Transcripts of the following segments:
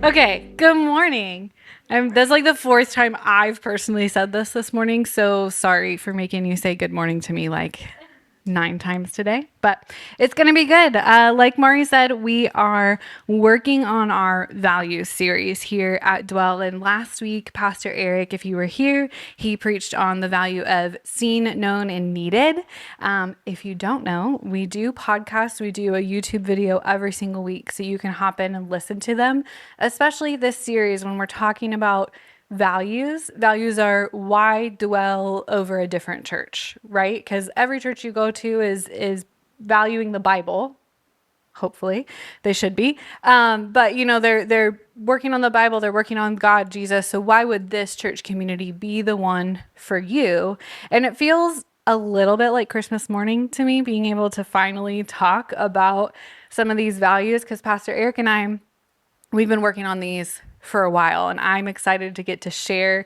Okay, good morning. That's like the fourth time I've personally said this morning, so sorry for making you say good morning to me like 9 times today, but it's going to be good. Like Mari said, we are working on our values series here at Dwell. And last week, Pastor Aeric, if you were here, he preached on the value of seen, known, and needed. If you don't know, we do podcasts, we do a YouTube video every single week, so you can hop in and listen to them, especially this series when we're talking about values are why dwell over a different church, right? Because every church you go to is valuing the Bible. Hopefully they should be, but they're working on the Bible, they're working on God, Jesus. So why would this church community be the one for you? And it feels a little bit like Christmas morning to me, being able to finally talk about some of these values, because Pastor Aeric and we've been working on these for a while, and I'm excited to get to share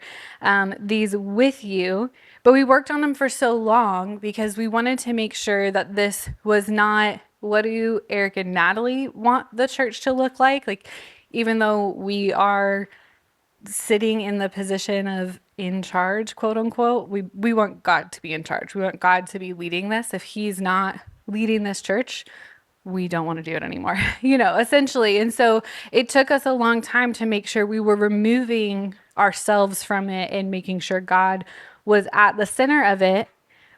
these with you. But we worked on them for so long because we wanted to make sure that this was not, what do Eric and Natalie want the church to look like? Like, even though we are sitting in the position of in charge, quote unquote, we want God to be in charge. We want God to be leading this. If he's not leading this church, we don't want to do it anymore, essentially. And so it took us a long time to make sure we were removing ourselves from it and making sure God was at the center of it.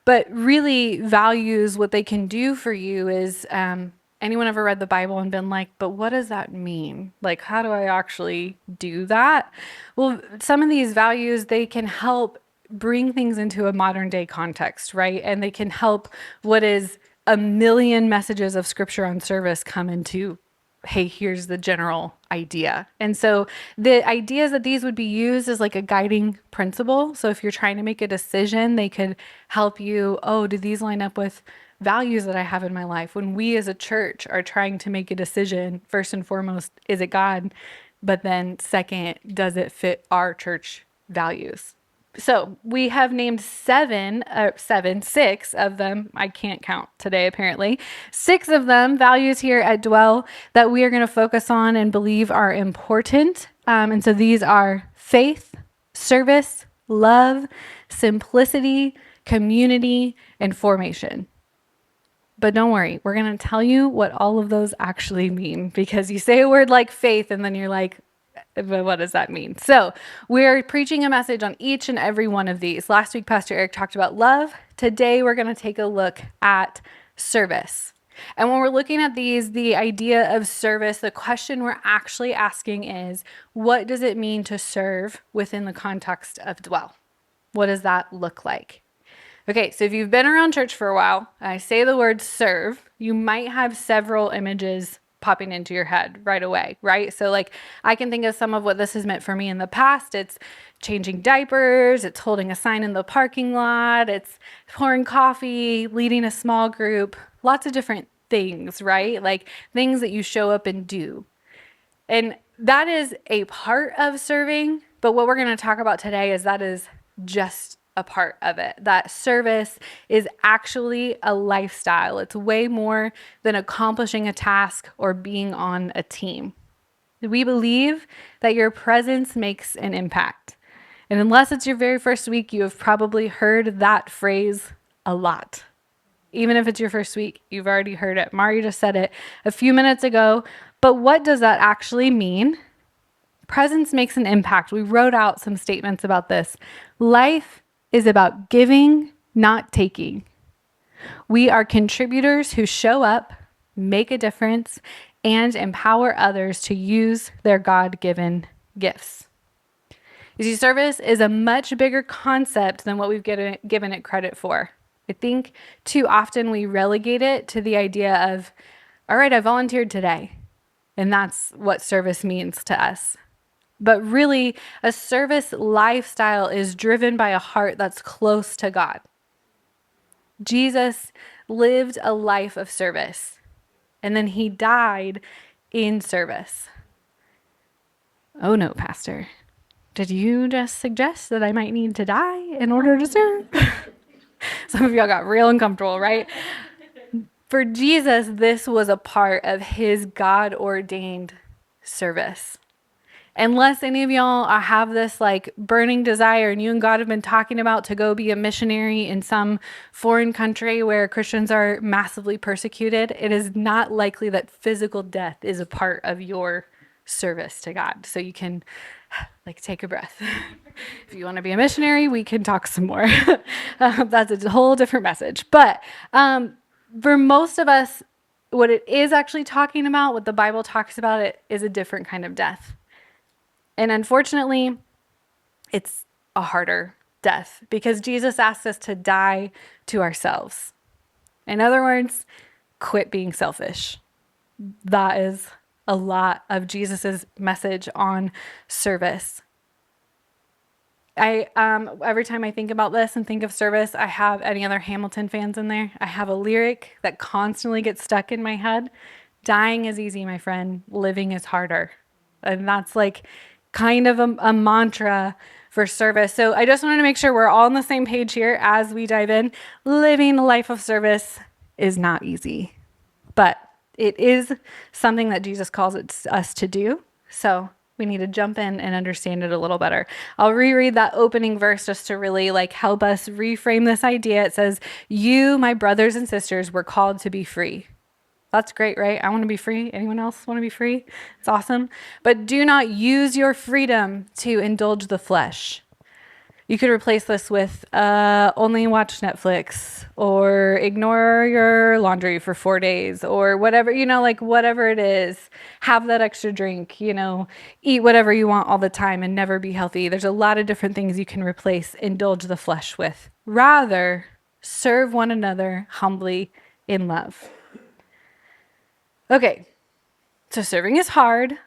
But really, values, what they can do for you is, anyone ever read the Bible and been like, but what does that mean? Like, how do I actually do that? Well, some of these values, they can help bring things into a modern day context, right? And they can help what is a million messages of scripture on service come into, hey, here's the general idea. And so the idea is that these would be used as like a guiding principle. So if you're trying to make a decision, they could help you, oh, do these line up with values that I have in my life? When we as a church are trying to make a decision, first and foremost, is it God? But then second, does it fit our church values? So we have named six of them. I can't count today, apparently. 6 of them, values here at Dwell, that we are going to focus on and believe are important. And so these are faith, service, love, simplicity, community, and formation. But don't worry, we're going to tell you what all of those actually mean, because you say a word like faith and then you're like, but what does that mean? So we're preaching a message on each and every one of these. Last week, Pastor Aeric talked about love. Today, we're going to take a look at service. And when we're looking at these, the idea of service, the question we're actually asking is, what does it mean to serve within the context of Dwell? What does that look like? Okay, so if you've been around church for a while, and I say the word serve, you might have several images popping into your head right away, right? So like I can think of some of what this has meant for me in the past. It's changing diapers, it's holding a sign in the parking lot, it's pouring coffee, leading a small group, lots of different things, right? Like things that you show up and do. And that is a part of serving, but what we're going to talk about today is that is just a part of it. That service is actually a lifestyle. It's way more than accomplishing a task or being on a team. We believe that your presence makes an impact. And unless it's your very first week, you have probably heard that phrase a lot. Even if it's your first week, you've already heard it. Mari just said it a few minutes ago. But what does that actually mean? Presence makes an impact. We wrote out some statements about this. Life is about giving, not taking. We are contributors who show up, make a difference, and empower others to use their God-given gifts. You see, service is a much bigger concept than what we've given it credit for. I think too often we relegate it to the idea of, all right, I volunteered today, and that's what service means to us. But really, a service lifestyle is driven by a heart that's close to God. Jesus lived a life of service, and then he died in service. Oh no, Pastor. Did you just suggest that I might need to die in order to serve? Some of y'all got real uncomfortable, right? For Jesus, this was a part of his God-ordained service. Unless any of y'all have this like burning desire and you and God have been talking about to go be a missionary in some foreign country where Christians are massively persecuted, it is not likely that physical death is a part of your service to God. So you can like take a breath. If you want to be a missionary, we can talk some more. That's a whole different message. But for most of us, what it is actually talking about, what the Bible talks about, it is a different kind of death. And unfortunately, it's a harder death because Jesus asks us to die to ourselves. In other words, quit being selfish. That is a lot of Jesus's message on service. Every time I think about this and think of service, I have any other Hamilton fans in there. I have a lyric that constantly gets stuck in my head. Dying is easy, my friend. Living is harder. And that's like kind of a mantra for service. So I just wanted to make sure we're all on the same page here as we dive in. Living a life of service is not easy, but it is something that Jesus calls us to do. So we need to jump in and understand it a little better. I'll reread that opening verse just to really like help us reframe this idea. It says, "You, my brothers and sisters, were called to be free." That's great, right? I want to be free. Anyone else want to be free? It's awesome. But do not use your freedom to indulge the flesh. You could replace this with only watch Netflix or ignore your laundry for 4 days or whatever, like whatever it is. Have that extra drink, eat whatever you want all the time and never be healthy. There's a lot of different things you can replace indulge the flesh with. Rather, serve one another humbly in love. Okay, so serving is hard.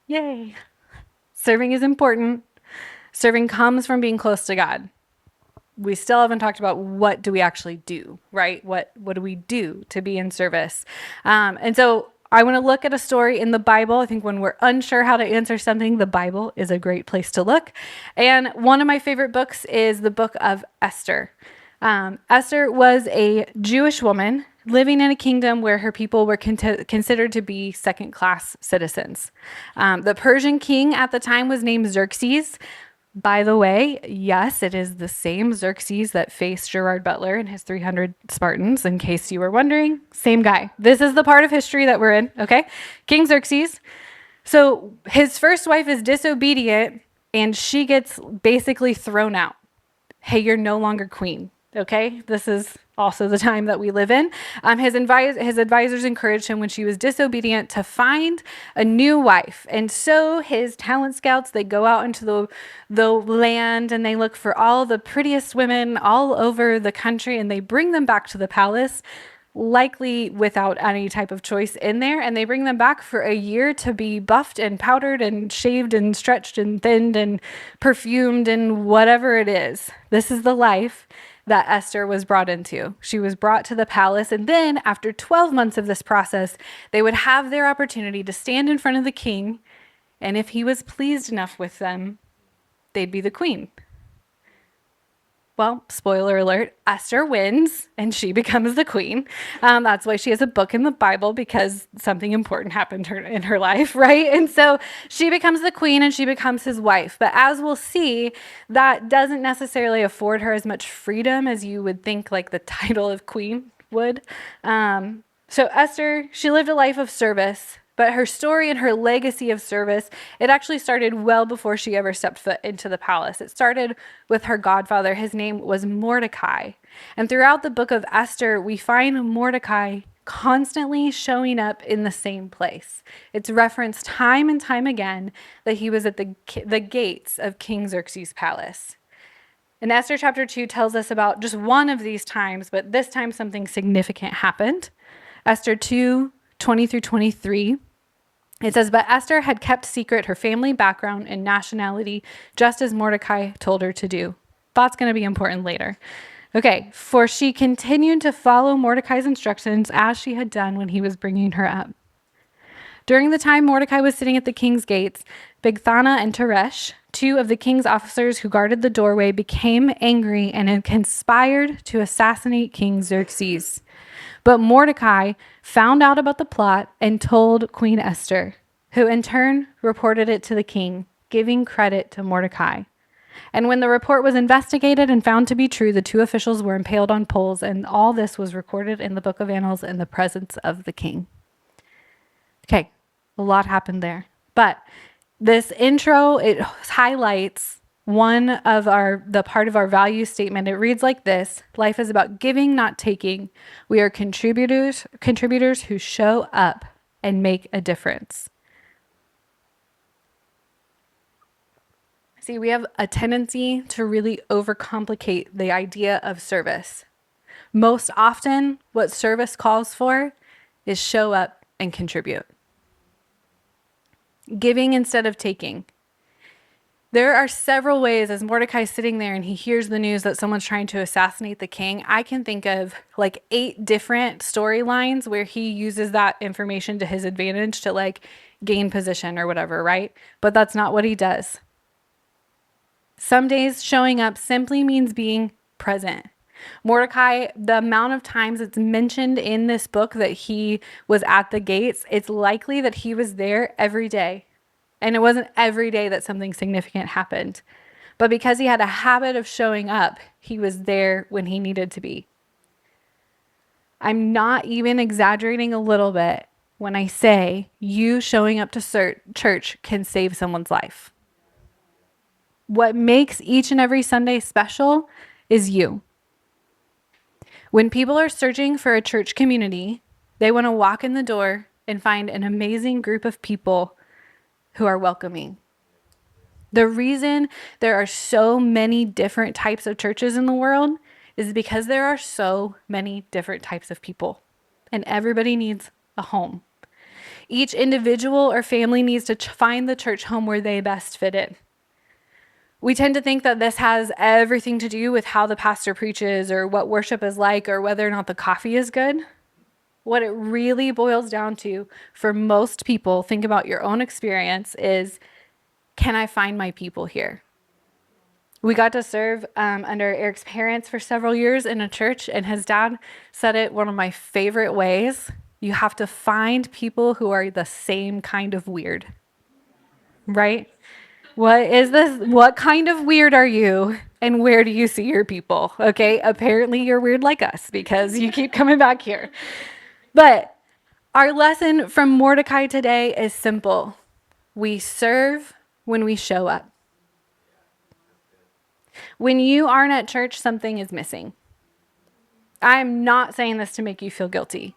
Yay. Serving is important. Serving comes from being close to God. We still haven't talked about what do we actually do, right? What do we do to be in service? And so I want to look at a story in the Bible. I think when we're unsure how to answer something, the Bible is a great place to look. And one of my favorite books is the book of Esther. Esther was a Jewish woman living in a kingdom where her people were considered to be second-class citizens. The Persian king at the time was named Xerxes. By the way, yes, it is the same Xerxes that faced Gerard Butler and his 300 Spartans, in case you were wondering. Same guy. This is the part of history that we're in, okay? King Xerxes. So his first wife is disobedient, and she gets basically thrown out. Hey, you're no longer queen. Okay, this is also the time that we live in. His advisors encouraged him when she was disobedient to find a new wife. And so his talent scouts, they go out into the land and they look for all the prettiest women all over the country and they bring them back to the palace, likely without any type of choice in there. And they bring them back for a year to be buffed and powdered and shaved and stretched and thinned and perfumed and whatever it is. This is the life that Esther was brought into. She was brought to the palace, and then after 12 months of this process, they would have their opportunity to stand in front of the king, and if he was pleased enough with them, they'd be the queen. Well, spoiler alert, Esther wins and she becomes the queen. That's why she has a book in the Bible, because something important happened in her life, right? And so she becomes the queen and she becomes his wife. But as we'll see, that doesn't necessarily afford her as much freedom as you would think like the title of queen would. So Esther, she lived a life of service. But her story and her legacy of service, it actually started well before she ever stepped foot into the palace. It started with her godfather. His name was Mordecai. And throughout the book of Esther, we find Mordecai constantly showing up in the same place. It's referenced time and time again that he was at the gates of King Xerxes' palace. And Esther chapter 2 tells us about just one of these times, but this time something significant happened. Esther 2:20 through 23. It says, "But Esther had kept secret her family background and nationality, just as Mordecai told her to do." That's going to be important later. Okay, "For she continued to follow Mordecai's instructions as she had done when he was bringing her up. During the time Mordecai was sitting at the king's gates, Bigthana and Teresh, two of the king's officers who guarded the doorway, became angry and had conspired to assassinate King Xerxes. But Mordecai found out about the plot and told Queen Esther, who in turn reported it to the king, giving credit to Mordecai. And when the report was investigated and found to be true, the two officials were impaled on poles, and all this was recorded in the book of annals in the presence of the king. Okay, a lot happened there. But this intro, it highlights the part of our value statement. It reads like this: life is about giving, not taking. We are contributors who show up and make a difference. See, we have a tendency to really overcomplicate the idea of service. Most often, what service calls for is show up and contribute. Giving instead of taking. There are several ways, as Mordecai's sitting there and he hears the news that someone's trying to assassinate the king, I can think of like 8 different storylines where he uses that information to his advantage to like gain position or whatever, right? But that's not what he does. Some days showing up simply means being present. Mordecai, the amount of times it's mentioned in this book that he was at the gates, it's likely that he was there every day. And it wasn't every day that something significant happened. But because he had a habit of showing up, he was there when he needed to be. I'm not even exaggerating a little bit when I say you showing up to church can save someone's life. What makes each and every Sunday special is you. When people are searching for a church community, they want to walk in the door and find an amazing group of people who are welcoming. The reason there are so many different types of churches in the world is because there are so many different types of people, and everybody needs a home. Each individual or family needs to find the church home where they best fit in. We tend to think that this has everything to do with how the pastor preaches or what worship is like or whether or not the coffee is good. What it really boils down to for most people, think about your own experience, is can I find my people here? We got to serve under Eric's parents for several years in a church, and his dad said it one of my favorite ways. You have to find people who are the same kind of weird, right? What is this? What kind of weird are you? And where do you see your people? Okay, apparently you're weird like us because you keep coming back here. But our lesson from Mordecai today is simple. We serve when we show up. When you aren't at church, something is missing. I'm not saying this to make you feel guilty.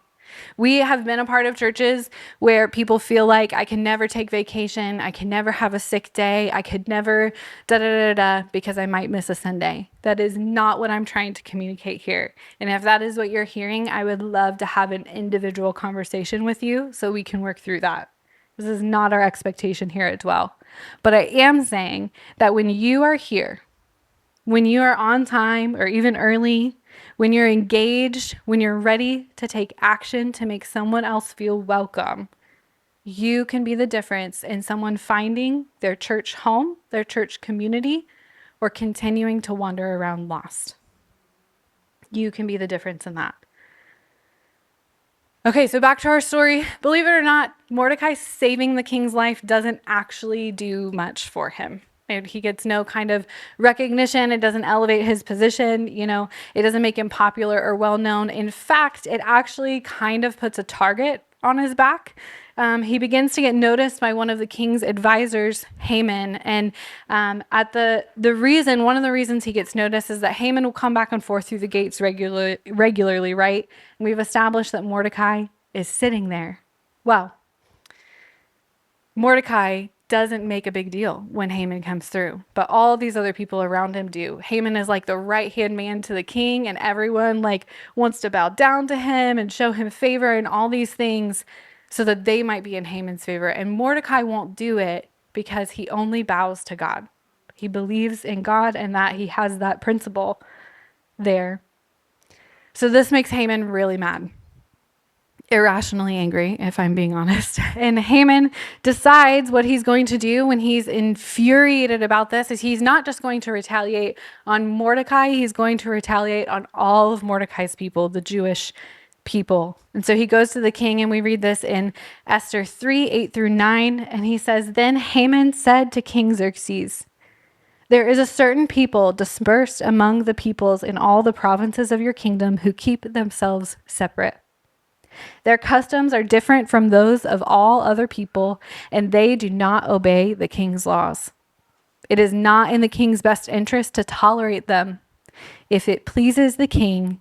We have been a part of churches where people feel like I can never take vacation, I can never have a sick day, I could never because I might miss a Sunday. That is not what I'm trying to communicate here. And if that is what you're hearing, I would love to have an individual conversation with you so we can work through that. This is not our expectation here at Dwell. But I am saying that when you are here, when you are on time or even early, when you're engaged, when you're ready to take action to make someone else feel welcome, you can be the difference in someone finding their church home, their church community, or continuing to wander around lost. You can be the difference in that. Okay, so back to our story. Believe it or not, Mordecai saving the king's life doesn't actually do much for him. And he gets no kind of recognition. It doesn't elevate his position. It doesn't make him popular or well-known. In fact, it actually kind of puts a target on his back. He begins to get noticed by one of the king's advisors, Haman. And one of the reasons he gets noticed is that Haman will come back and forth through the gates regularly, right? And we've established that Mordecai is sitting there. Well, Mordecai doesn't make a big deal when Haman comes through, but all these other people around him do. Haman is like the right-hand man to the king, and everyone wants to bow down to him and show him favor and all these things so that they might be in Haman's favor. And Mordecai won't do it because he only bows to God. He believes in God and that he has that principle there. So this makes Haman really mad. Irrationally angry, if I'm being honest. And Haman decides what he's going to do when he's infuriated about this is he's not just going to retaliate on Mordecai, he's going to retaliate on all of Mordecai's people, the Jewish people. And so he goes to the king, and we read this in Esther 3:8-9. And he says, Then Haman said to King Xerxes, There is a certain people dispersed among the peoples in all the provinces of your kingdom who keep themselves separate. Their customs are different from those of all other people, and they do not obey the king's laws. It is not in the king's best interest to tolerate them. If it pleases the king,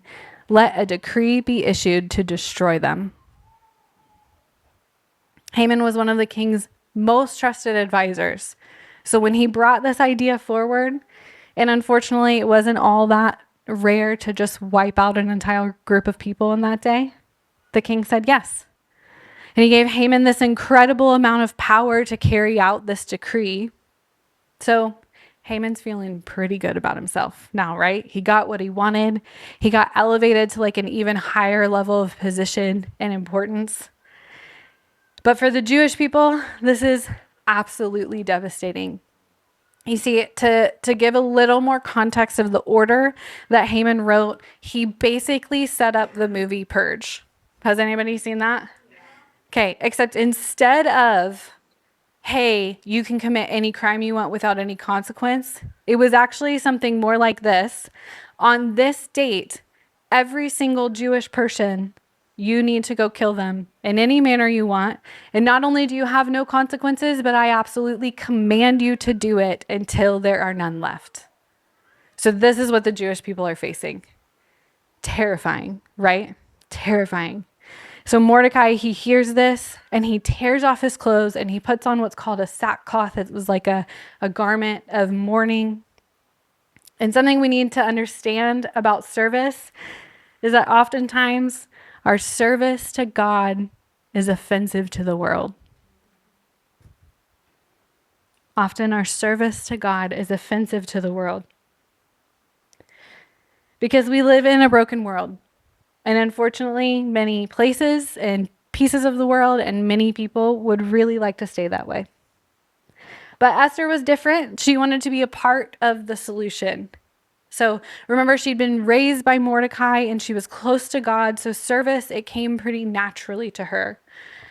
let a decree be issued to destroy them. Haman was one of the king's most trusted advisors. So when he brought this idea forward, and unfortunately it wasn't all that rare to just wipe out an entire group of people in that day, the king said yes. And he gave Haman this incredible amount of power to carry out this decree. So Haman's feeling pretty good about himself now, right? He got what he wanted. He got elevated to like an even higher level of position and importance. But for the Jewish people, this is absolutely devastating. You see, to give a little more context of the order that Haman wrote, he basically set up the movie Purge. Has anybody seen that? Okay, except instead of, hey, you can commit any crime you want without any consequence, it was actually something more like this. On this date, every single Jewish person, you need to go kill them in any manner you want. And not only do you have no consequences, but I absolutely command you to do it until there are none left. So this is what the Jewish people are facing. Terrifying, right? Terrifying. So Mordecai, he hears this and he tears off his clothes and he puts on what's called a sackcloth. It was like a garment of mourning. And something we need to understand about service is that oftentimes our service to God is offensive to the world. Often our service to God is offensive to the world. Because we live in a broken world. And unfortunately, many places and pieces of the world and many people would really like to stay that way. But Esther was different. She wanted to be a part of the solution. So remember, she'd been raised by Mordecai and she was close to God. So service, it came pretty naturally to her.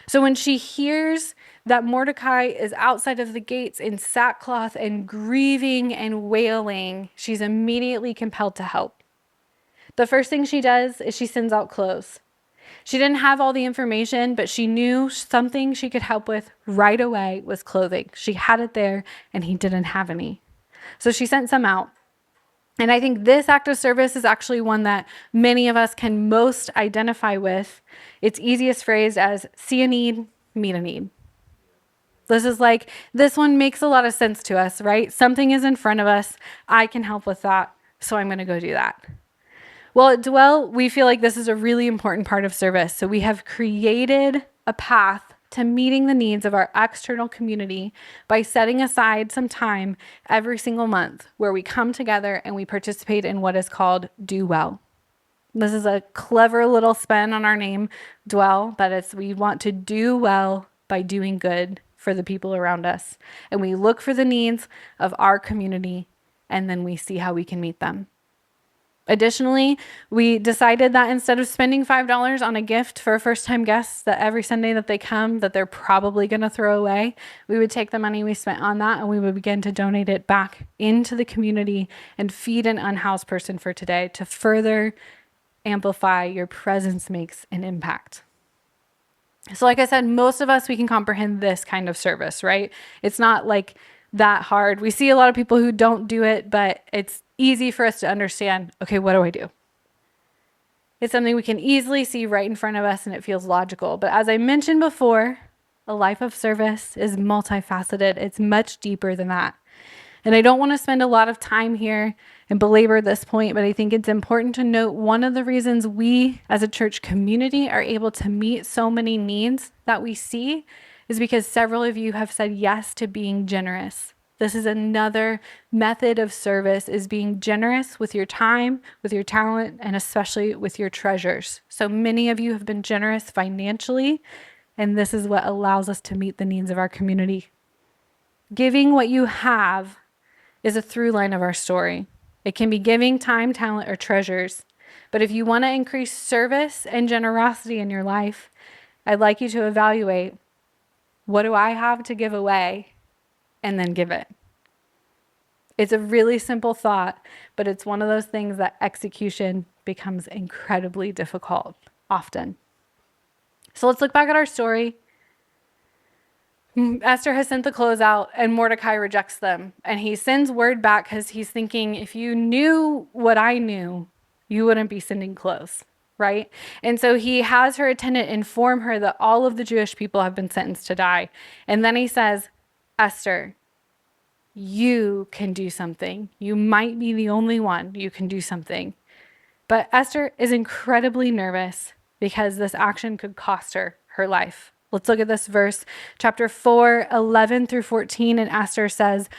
So when she hears that Mordecai is outside of the gates in sackcloth and grieving and wailing, she's immediately compelled to help. The first thing she does is she sends out clothes. She didn't have all the information, but she knew something she could help with right away was clothing. She had it there and he didn't have any. So she sent some out. And I think this act of service is actually one that many of us can most identify with. It's easiest phrased as see a need, meet a need. This one makes a lot of sense to us, right? Something is in front of us. I can help with that. So I'm going to go do that. Well, at Dwell, we feel like this is a really important part of service. So we have created a path to meeting the needs of our external community by setting aside some time every single month where we come together and we participate in what is called Do Well. This is a clever little spin on our name, Dwell, but we want to do well by doing good for the people around us. And we look for the needs of our community and then we see how we can meet them. Additionally, we decided that instead of spending $5 on a gift for first-time guests that every Sunday that they come, that they're probably going to throw away, we would take the money we spent on that and we would begin to donate it back into the community and feed an unhoused person for today to further amplify your presence makes an impact. So like I said, most of us, we can comprehend this kind of service, right? It's not like that hard. We see a lot of people who don't do it, but it's easy for us to understand, okay, what do I do? It's something we can easily see right in front of us and it feels logical. But as I mentioned before, a life of service is multifaceted. It's much deeper than that. And I don't want to spend a lot of time here and belabor this point, but I think it's important to note one of the reasons we as a church community are able to meet so many needs that we see is because several of you have said yes to being generous. This is another method of service, is being generous with your time, with your talent, and especially with your treasures. So many of you have been generous financially, and this is what allows us to meet the needs of our community. Giving what you have is a through line of our story. It can be giving time, talent, or treasures. But if you want to increase service and generosity in your life, I'd like you to evaluate, what do I have to give away? And then give it. It's a really simple thought, but it's one of those things that execution becomes incredibly difficult often. So let's look back at our story. Esther has sent the clothes out and Mordecai rejects them. And he sends word back because he's thinking, if you knew what I knew, you wouldn't be sending clothes, right? And so he has her attendant inform her that all of the Jewish people have been sentenced to die. And then he says, Esther, you can do something. You might be the only one. You can do something. But Esther is incredibly nervous because this action could cost her her life. Let's look at this verse, chapter 4, 11 through 14. And Esther says,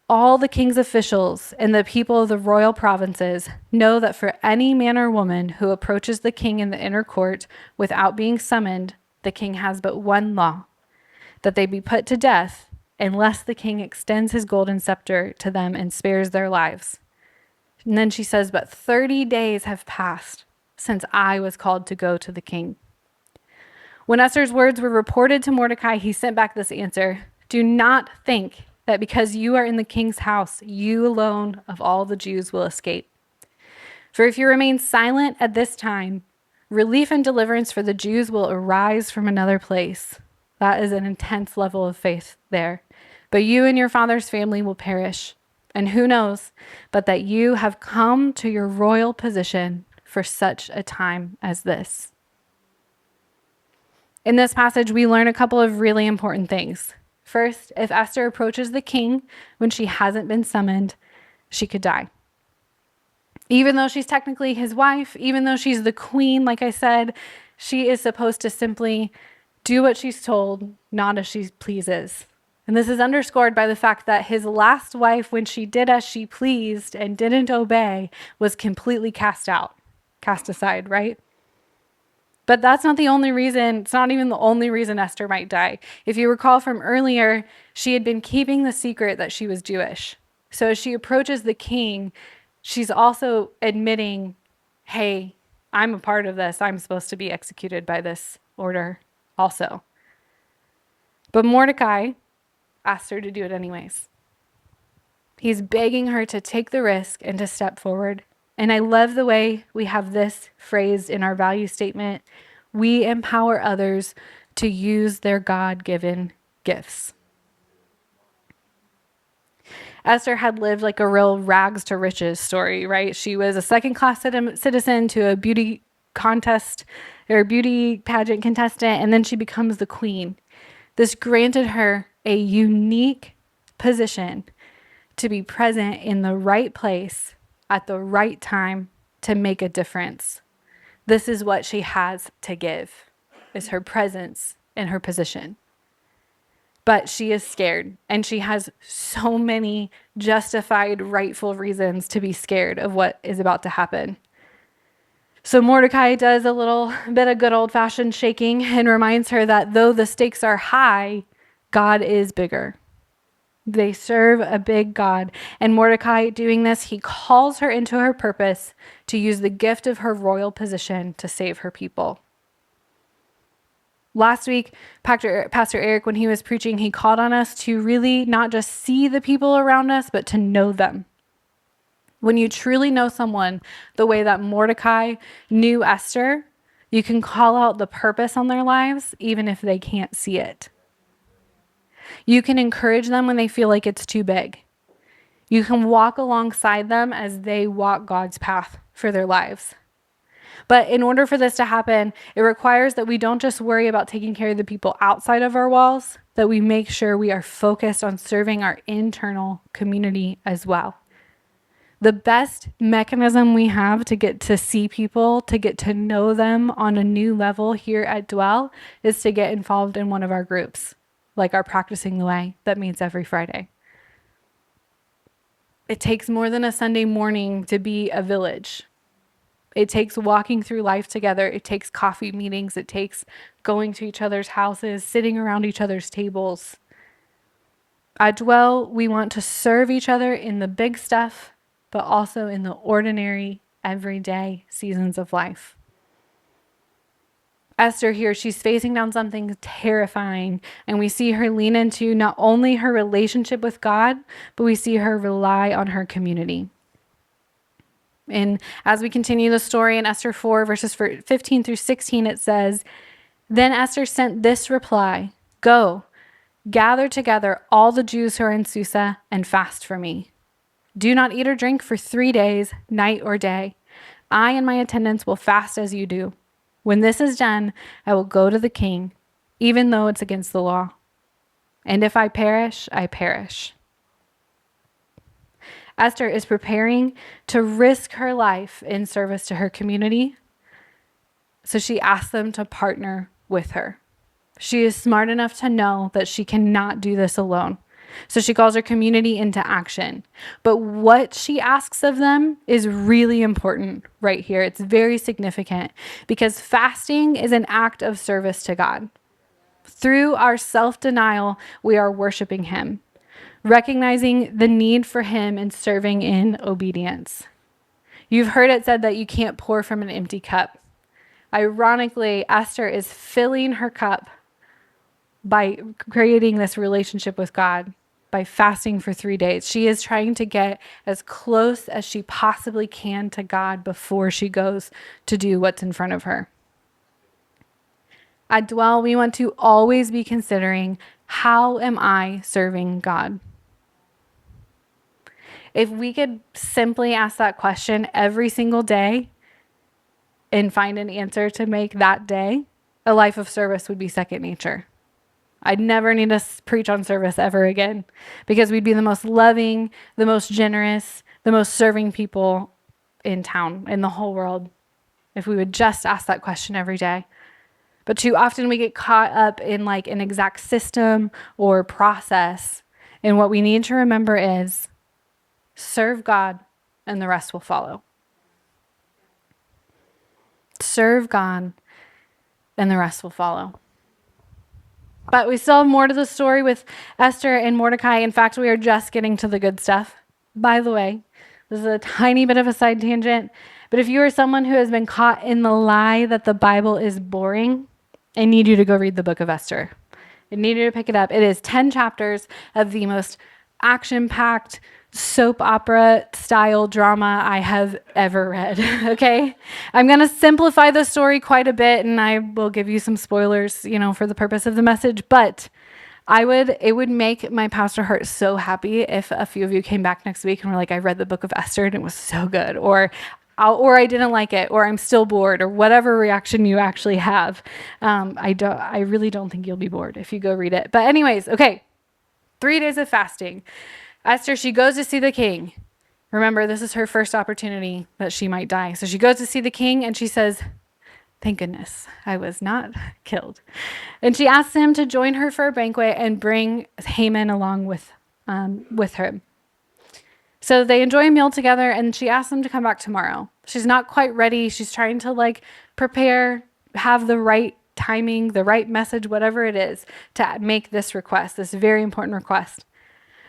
all the king's officials and the people of the royal provinces know that for any man or woman who approaches the king in the inner court without being summoned, the king has but one law, that they be put to death unless the king extends his golden scepter to them and spares their lives. And then she says, but 30 days have passed since I was called to go to the king. When Esther's words were reported to Mordecai, he sent back this answer, do not think that because you are in the king's house, you alone of all the Jews will escape. For if you remain silent at this time, relief and deliverance for the Jews will arise from another place. That is an intense level of faith there. But you and your father's family will perish. And who knows but that you have come to your royal position for such a time as this. In this passage, we learn a couple of really important things. First, if Esther approaches the king when she hasn't been summoned, she could die. Even though she's technically his wife, even though she's the queen, like I said, she is supposed to simply do what she's told, not as she pleases. And this is underscored by the fact that his last wife, when she did as she pleased and didn't obey, was completely cast aside, right? But that's not the only reason. It's not even the only reason Esther might die. If you recall from earlier, she had been keeping the secret that she was Jewish. So as she approaches the king, she's also admitting, hey, I'm a part of this. I'm supposed to be executed by this order also. But Mordecai asked her to do it anyways. He's begging her to take the risk and to step forward. And I love the way we have this phrased in our value statement. We empower others to use their God-given gifts. Esther had lived like a real rags to riches story, right? She was a second-class citizen to a beauty contest or beauty pageant contestant, and then she becomes the queen. This granted her a unique position to be present in the right place at the right time to make a difference. This is what she has to give, is her presence and her position. But she is scared, and she has so many justified, rightful reasons to be scared of what is about to happen. So Mordecai does a little bit of good old-fashioned shaking and reminds her that though the stakes are high, God is bigger. They serve a big God. And Mordecai, doing this, he calls her into her purpose to use the gift of her royal position to save her people. Last week, Pastor Aeric, when he was preaching, he called on us to really not just see the people around us, but to know them. When you truly know someone the way that Mordecai knew Esther, you can call out the purpose on their lives, even if they can't see it. You can encourage them when they feel like it's too big. You can walk alongside them as they walk God's path for their lives. But in order for this to happen, it requires that we don't just worry about taking care of the people outside of our walls, that we make sure we are focused on serving our internal community as well. The best mechanism we have to get to see people, to get to know them on a new level here at Dwell, is to get involved in one of our groups, like our Practicing the Way that meets every Friday. It takes more than a Sunday morning to be a village. It takes walking through life together. It takes coffee meetings. It takes going to each other's houses, sitting around each other's tables. At Dwell, we want to serve each other in the big stuff, but also in the ordinary everyday seasons of life. Esther here, she's facing down something terrifying, and we see her lean into not only her relationship with God, but we see her rely on her community. And as we continue the story in Esther 4, verses 15 through 16, it says, "Then Esther sent this reply, 'Go, gather together all the Jews who are in Susa and fast for me. Do not eat or drink for 3 days, night or day. I and my attendants will fast as you do. When this is done, I will go to the king, even though it's against the law. And if I perish, I perish.'" Esther is preparing to risk her life in service to her community, so she asks them to partner with her. She is smart enough to know that she cannot do this alone. So she calls her community into action. But what she asks of them is really important right here. It's very significant because fasting is an act of service to God. Through our self-denial, we are worshiping Him, recognizing the need for Him and serving in obedience. You've heard it said that you can't pour from an empty cup. Ironically, Esther is filling her cup by creating this relationship with God, by fasting for 3 days. She is trying to get as close as she possibly can to God before she goes to do what's in front of her. At Dwell, we want to always be considering, how am I serving God? If we could simply ask that question every single day and find an answer to make that day, a life of service would be second nature. I'd never need to preach on service ever again because we'd be the most loving, the most generous, the most serving people in town, in the whole world, if we would just ask that question every day. But too often we get caught up in like an exact system or process. And what we need to remember is serve God and the rest will follow. Serve God and the rest will follow. But we still have more to the story with Esther and Mordecai. In fact, we are just getting to the good stuff. By the way, this is a tiny bit of a side tangent, but if you are someone who has been caught in the lie that the Bible is boring, I need you to go read the book of Esther. I need you to pick it up. It is 10 chapters of the most action-packed soap opera style drama I have ever read. Okay? I'm going to simplify the story quite a bit, and I will give you some spoilers, for the purpose of the message, but it would make my pastor heart so happy if a few of you came back next week and were like, I read the book of Esther and it was so good, or I didn't like it, or I'm still bored, or whatever reaction you actually have. I really don't think you'll be bored if you go read it. But anyways, okay, 3 days of fasting. Esther, she goes to see the king. Remember, this is her first opportunity that she might die. So she goes to see the king and she says, thank goodness I was not killed. And she asks him to join her for a banquet and bring Haman along with her. So they enjoy a meal together and she asks him to come back tomorrow. She's not quite ready. She's trying to prepare, have the right timing, the right message, whatever it is, to make this request, this very important request.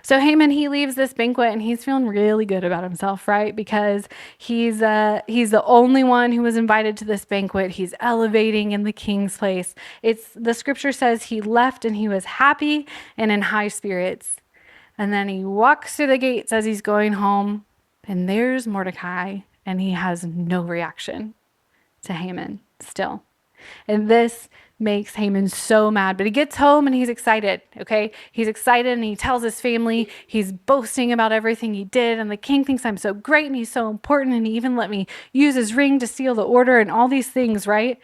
So Haman, he leaves this banquet and he's feeling really good about himself, right? Because he's the only one who was invited to this banquet. He's elevating in the king's place. The scripture says he left and he was happy and in high spirits. And then he walks through the gates as he's going home, and there's Mordecai, and he has no reaction to Haman still. And this makes Haman so mad, but he gets home and he's excited, okay? He's excited and he tells his family, he's boasting about everything he did, and the king thinks I'm so great and he's so important, and he even let me use his ring to seal the order and all these things, right?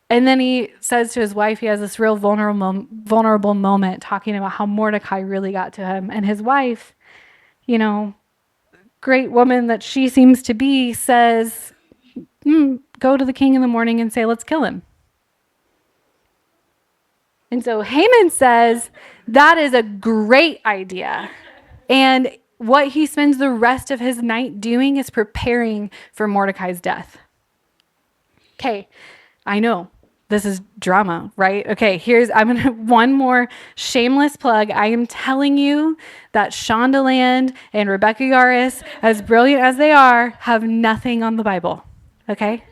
And then he says to his wife, he has this real vulnerable moment talking about how Mordecai really got to him. And his wife, great woman that she seems to be, says, go to the king in the morning and say, let's kill him. And so Haman says, that is a great idea. And what he spends the rest of his night doing is preparing for Mordecai's death. Okay, I know. This is drama, right? Okay, I'm gonna one more shameless plug. I am telling you that Shonda Land and Rebecca Yaris, as brilliant as they are, have nothing on the Bible. Okay?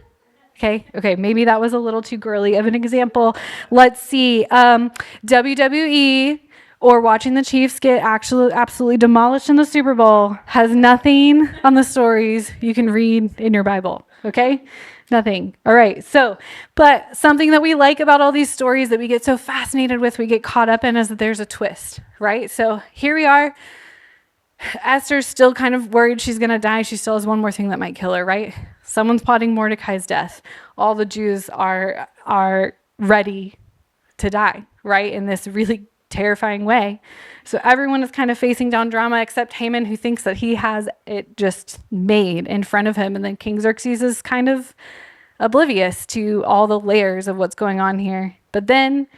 Okay, maybe that was a little too girly of an example. Let's see. WWE or watching the Chiefs get actually absolutely demolished in the Super Bowl has nothing on the stories you can read in your Bible. Okay? Nothing. All right. So, but something that we like about all these stories that we get so fascinated with, we get caught up in, is that there's a twist, right? So here we are. Esther's still kind of worried she's going to die. She still has one more thing that might kill her, right? Someone's plotting Mordecai's death. All the Jews are ready to die, right? In this really terrifying way. So everyone is kind of facing down drama except Haman, who thinks that he has it just made in front of him. And then King Xerxes is kind of oblivious to all the layers of what's going on here. But then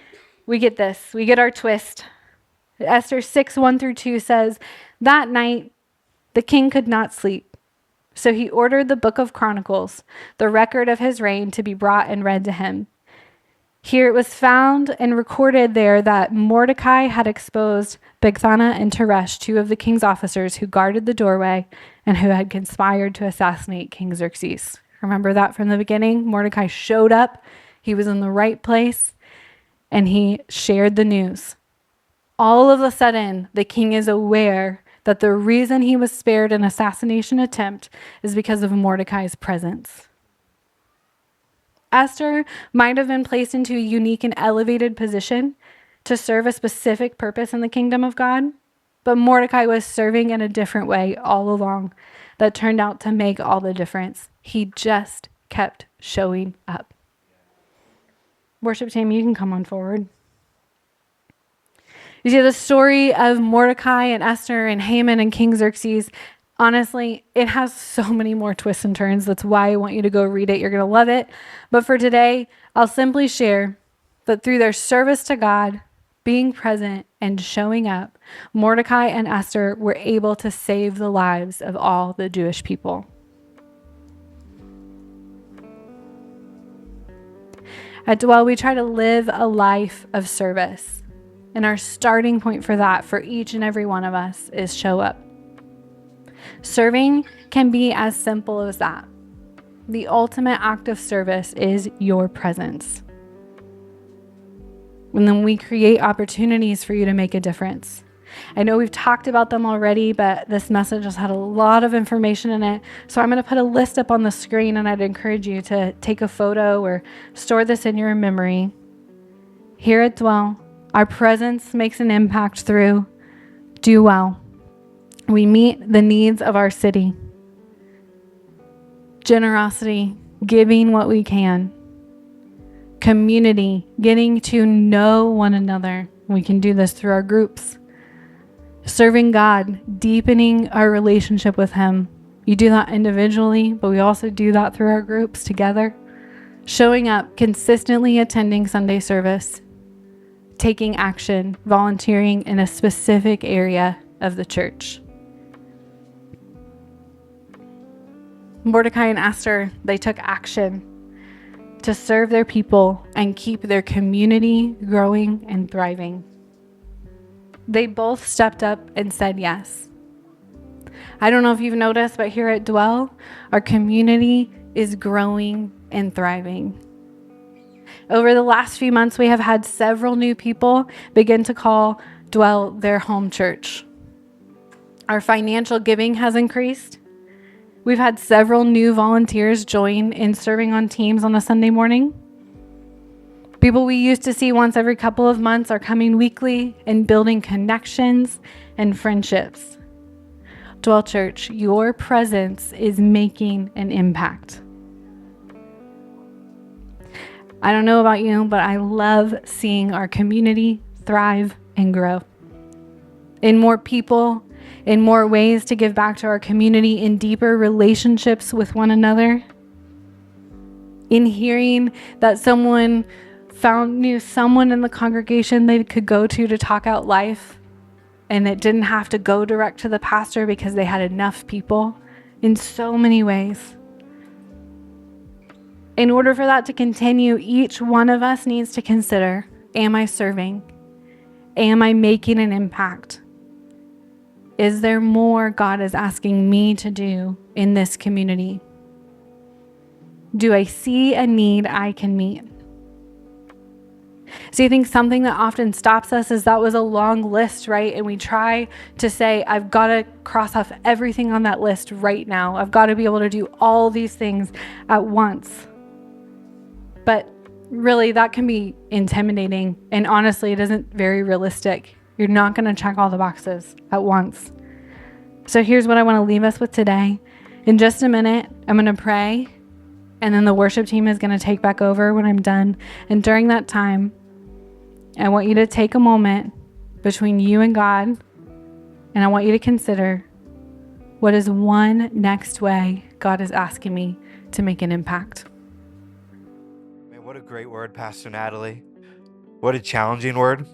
we get this. We get our twist. Esther 6:1-2 says, "That night the king could not sleep. So he ordered the book of Chronicles, the record of his reign, to be brought and read to him. Here it was found and recorded there that Mordecai had exposed Bigthana and Teresh, two of the king's officers who guarded the doorway and who had conspired to assassinate King Xerxes." Remember that from the beginning? Mordecai showed up. He was in the right place, and he shared the news. All of a sudden, the king is aware that the reason he was spared an assassination attempt is because of Mordecai's presence. Esther might have been placed into a unique and elevated position to serve a specific purpose in the kingdom of God, but Mordecai was serving in a different way all along that turned out to make all the difference. He just kept showing up. Worship team, you can come on forward. You see, the story of Mordecai and Esther and Haman and King Xerxes, honestly, it has so many more twists and turns. That's why I want you to go read it. You're going to love it. But for today, I'll simply share that through their service to God, being present and showing up, Mordecai and Esther were able to save the lives of all the Jewish people. At Dwell, we try to live a life of service. And our starting point for that, for each and every one of us, is show up. Serving can be as simple as that. The ultimate act of service is your presence. And then we create opportunities for you to make a difference. I know we've talked about them already, but this message has had a lot of information in it. So I'm going to put a list up on the screen, and I'd encourage you to take a photo or store this in your memory. Here at Dwell, our presence makes an impact through do well. We meet the needs of our city. Generosity, giving what we can. Community, getting to know one another. We can do this through our groups. Serving God, deepening our relationship with Him. You do that individually, but we also do that through our groups together. Showing up, consistently attending Sunday service. Taking action, volunteering in a specific area of the church. Mordecai and Esther, they took action to serve their people and keep their community growing and thriving. They both stepped up and said yes. I don't know if you've noticed, but here at Dwell, our community is growing and thriving. Over the last few months, we have had several new people begin to call Dwell their home church. Our financial giving has increased. We've had several new volunteers join in serving on teams on a Sunday morning. People we used to see once every couple of months are coming weekly and building connections and friendships. Dwell Church, your presence is making an impact. I don't know about you, but I love seeing our community thrive and grow. In more people, in more ways to give back to our community, in deeper relationships with one another. In hearing that someone knew someone in the congregation they could go to talk out life, and it didn't have to go direct to the pastor because they had enough people in so many ways. In order for that to continue, each one of us needs to consider, am I serving? Am I making an impact? Is there more God is asking me to do in this community? Do I see a need I can meet? So you think something that often stops us is that was a long list, right? And we try to say, I've got to cross off everything on that list right now. I've got to be able to do all these things at once. But really, that can be intimidating. And honestly, it isn't very realistic. You're not going to check all the boxes at once. So here's what I want to leave us with today. In just a minute, I'm going to pray, and then the worship team is going to take back over when I'm done. And during that time, I want you to take a moment between you and God, and I want you to consider, what is one next way God is asking me to make an impact? Man, what a great word, Pastor Natalie. What a challenging word.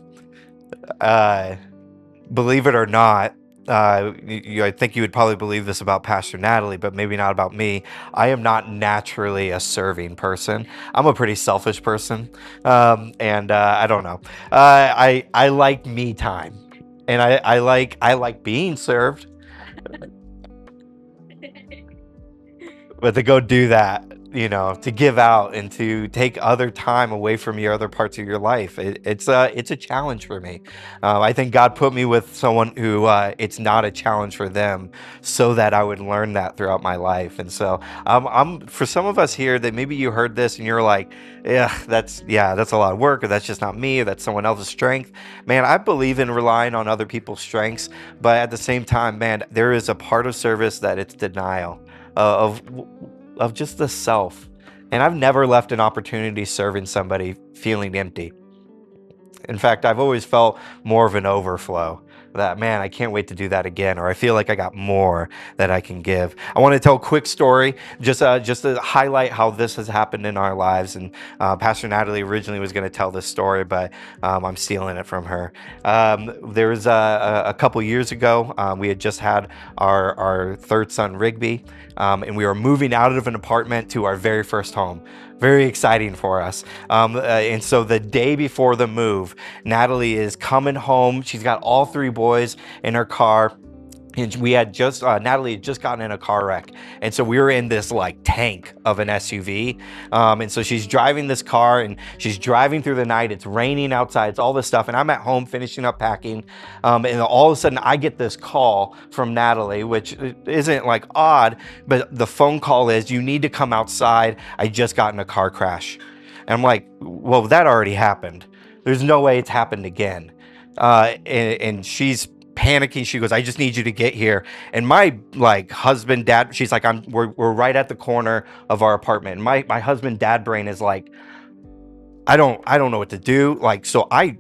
Believe it or not, I think you would probably believe this about Pastor Natalie, but maybe not about me. I am not naturally a serving person. I'm a pretty selfish person, and I don't know. I like me time, and I like being served. But to go do that, to give out and to take other time away from your other parts of your life, it's a challenge for me. I think God put me with someone who it's not a challenge for them, so that I would learn that throughout my life. And so I'm for some of us here that maybe you heard this and you're like, that's a lot of work, or that's just not me, or that's someone else's strength. Man, I believe in relying on other people's strengths, but at the same time, man, there is a part of service that it's denial of just the self. And I've never left an opportunity serving somebody feeling empty. In fact, I've always felt more of an overflow, that, man, I can't wait to do that again, or I feel like I got more that I can give. I want to tell a quick story just to highlight how this has happened in our lives. And Pastor Natalie originally was going to tell this story, but I'm stealing it from her. There was a couple years ago, we had just had our third son, Rigby, and we were moving out of an apartment to our very first home. Very exciting for us. And so the day before the move, Natalie is coming home. She's got all three boys in her car. And we had Natalie had just gotten in a car wreck. And so we were in this like tank of an SUV. And so she's driving this car and she's driving through the night. It's raining outside. It's all this stuff. And I'm at home finishing up packing. And all of a sudden I get this call from Natalie, which isn't like odd, but the phone call is, you need to come outside. I just got in a car crash. And I'm like, well, that already happened. There's no way it's happened again. And she's panicking. She goes, I just need you to get here. And my husband, dad, she's like, we're right at the corner of our apartment. And my husband, dad brain is like, I don't know what to do. So I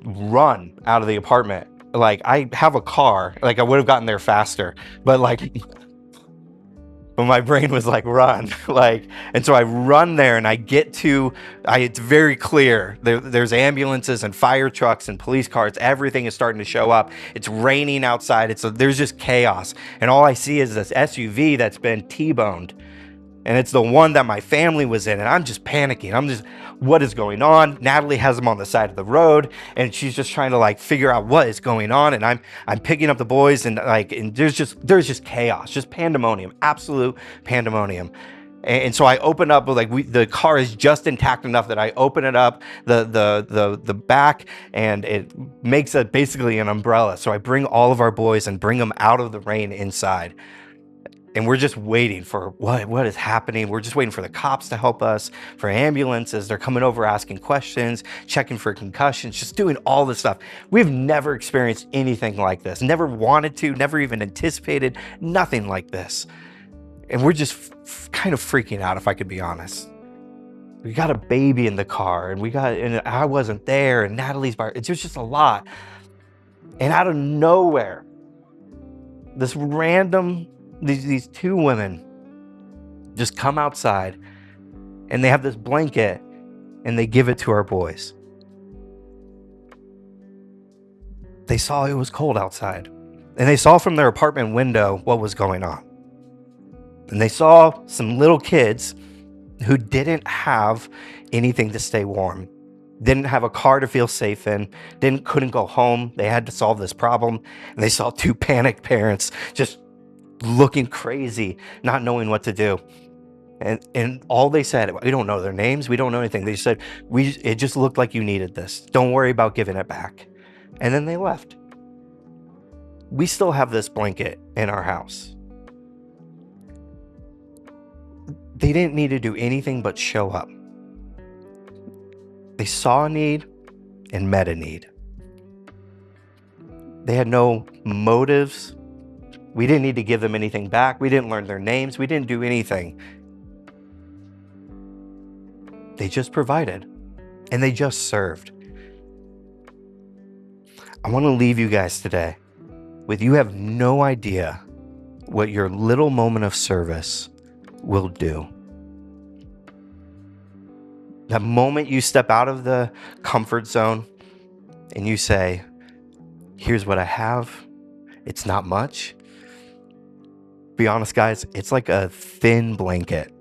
run out of the apartment. I have a car. I would have gotten there faster, but my brain was like, run. And so I run there and I get to, it's very clear. There's ambulances and fire trucks and police cars. Everything is starting to show up. It's raining outside. There's just chaos. And all I see is this SUV that's been T-boned. And it's the one that my family was in. And I'm just panicking. What is going on? Natalie has them on the side of the road and she's just trying to figure out what is going on. And I'm picking up the boys and there's just chaos, just pandemonium, absolute pandemonium. And so I open up, the car is just intact enough that I open it up, the back, and it makes basically an umbrella. So I bring all of our boys and bring them out of the rain inside. And we're just waiting for what is happening. We're just waiting for the cops to help us, for ambulances. They're coming over asking questions, checking for concussions, just doing all this stuff. We've never experienced anything like this. Never wanted to, never even anticipated, nothing like this. And we're just kind of freaking out, if I could be honest. We got a baby in the car and I wasn't there, and Natalie's by. It's just a lot. And out of nowhere, these two women just come outside and they have this blanket and they give it to our boys. They saw it was cold outside and they saw from their apartment window what was going on. And they saw some little kids who didn't have anything to stay warm, didn't have a car to feel safe in, couldn't go home. They had to solve this problem. And they saw two panicked parents just looking crazy, not knowing what to do. And all they said, we don't know their names, we don't know anything. They said, it just looked like you needed this. Don't worry about giving it back. And then they left. We still have this blanket in our house. They didn't need to do anything but show up. They saw a need and met a need. They had no motives. We didn't need to give them anything back. We didn't learn their names. We didn't do anything. They just provided and they just served. I want to leave you guys today with, you have no idea what your little moment of service will do. That moment you step out of the comfort zone and you say, here's what I have. It's not much. Be honest, guys, it's like a thin blanket.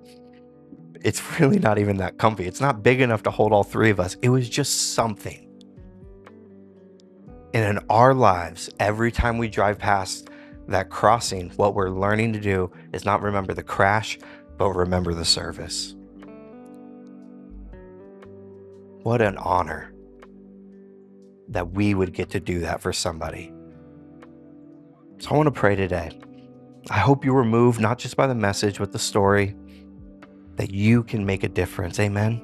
It's really not even that comfy. It's not big enough to hold all three of us. It was just something. And in our lives, every time we drive past that crossing, what we're learning to do is not remember the crash, but remember the service. What an honor that we would get to do that for somebody. So I want to pray today. I hope you were moved, not just by the message, but the story, that you can make a difference. Amen.